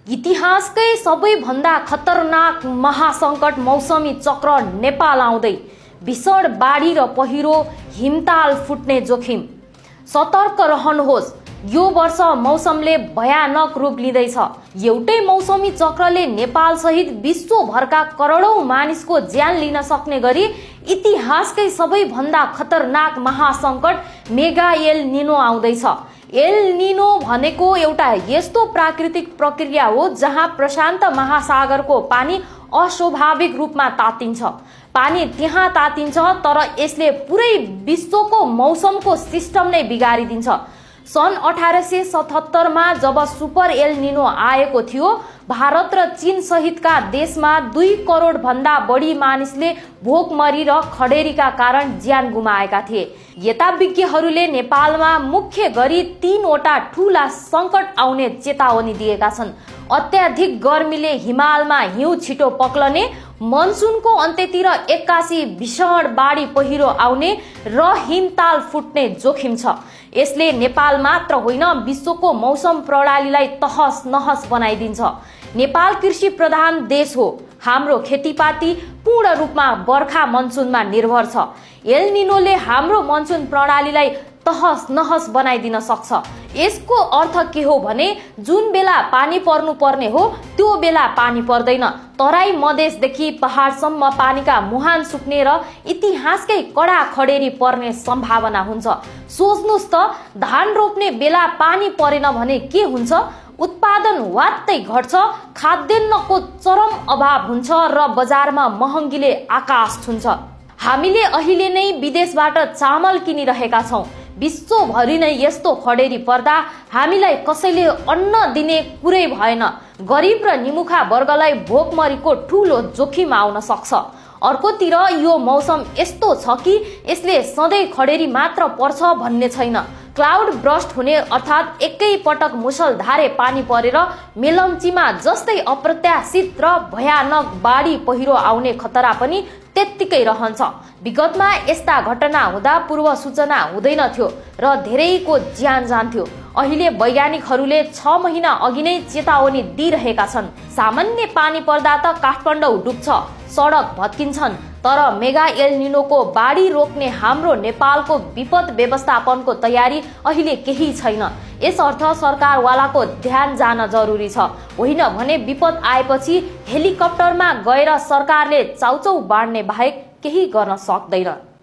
इतिहासकै सबैभन्दा खतरनाक महासङ्कट मौसमी चक्र नेपाल आउँदै भीषण बाढी र पहिरो हिमताल फुट्ने जोखिम। सतर्क रहनुहोस्, यो वर्ष मौसमले भयानक रूप लिँदैछ। एउटै मौसमी चक्रले नेपाल सहित विश्वभरका करोडौं मानिसको ज्यान लिन सक्ने गरी इतिहासकै सबैभन्दा खतरनाक महासङ्कट मेगा एल निनो आउँदैछ। एल निनो भनेको एउटा यस्तो प्राकृतिक प्रक्रिया हो जहाँ प्रशान्त महासागरको पानी अस्वाभाविक रूपमा तातिन्छ। पानी त्यहाँ तातिन्छ तर यसले पुरै विश्वको मौसमको सिस्टम नै बिगारिदिन्छ। सन् 1877 मा जब सुपर एल निनो आएको थियो, भारत र चीन सहितका देशमा 2 करोड भन्दा बढी मानिसले भोकमरी र खडेरीका कारण ज्यान गुमाएका थिए। यता विज्ञहरूले नेपालमा मुख्य गरी 3 वटा ठूला सङ्कट आउने चेतावनी दिएका छन्। अत्याधिक गर्मीले हिमालमा हिउँ छिटो पक्लने, मनसुनको अन्त्यतिर 81 भीषण बाढी पहिरो आउने र हिमताल फुट्ने जोखिम छ। यसले नेपाल मात्र होइन विश्वको मौसम प्रणालीलाई तहस नहस बनाइदिन्छ। नेपाल कृषि प्रधान देश हो। हाम्रो खेतीपाती पूर्ण रूपमा बर्खा मनसुनमा निर्भर छ। एल निनोले हाम्रो मनसुन प्रणालीलाई तहस नहस बनाइदिन सक्छ। यसको अर्थ के हो भने जुन बेला पानी पर्नु पर्ने हो त्यो बेला पानी पर्दैन। तराई मधेसदेखि पहाडसम्म पानीका मुहान सुक्ने र इतिहासकै कडा खडेरी पर्ने सम्भावना हुन्छ। सोच्नुस् त, धान रोप्ने बेला पानी परेन भने के हुन्छ? उत्पादन वात्तै घट्छ, खाद्यान्नको चरम अभाव हुन्छ र बजारमा महँगीले आकाश छुन्छ। हामीले अहिले नै विदेशबाट चामल किनिरहेका छौँ। विश्वभरि नै यस्तो खडेरी पर्दा हामीलाई कसैले अन्न दिने कुरै भएन। गरिब र निमुखा वर्गलाई भोकमरीको ठूलो जोखिम आउन सक्छ। अर्कोतिर यो मौसम यस्तो छ कि यसले सधैँ खडेरी मात्र पर्छ भन्ने छैन। क्लाउड ब्रस्ट हुने अर्थात् एकै पटक मुसलधारे पानी परेर मेलम्चीमा जस्तै अप्रत्याशित र भयानक बाढी पहिरो आउने खतरा पनि त्यत्तिकै रहन्छ। विगतमा यस्ता घटना हुँदा पूर्व सूचना हुँदैन थियो र धेरैको ज्यान जान्थ्यो। अहिले वैज्ञानिकहरूले 6 महिना अघि नै चेतावनी दिइरहेका छन्। सामान्य पानी पर्दा त काठमाडौँ डुब्छ, सडक भत्किन्छन्, तर मेगा एल निनोको बाढी रोक्ने हाम्रो नेपालको विपद व्यवस्थापनको तयारी अहिले केही छैन। यसर्थ सरकारवालाको ध्यान जान जरुरी छ। होइन भने विपद आएपछि हेलिकप्टरमा गएर सरकारले चाउचाउ बाँड्ने बाहेक केही गर्न सक्दैन।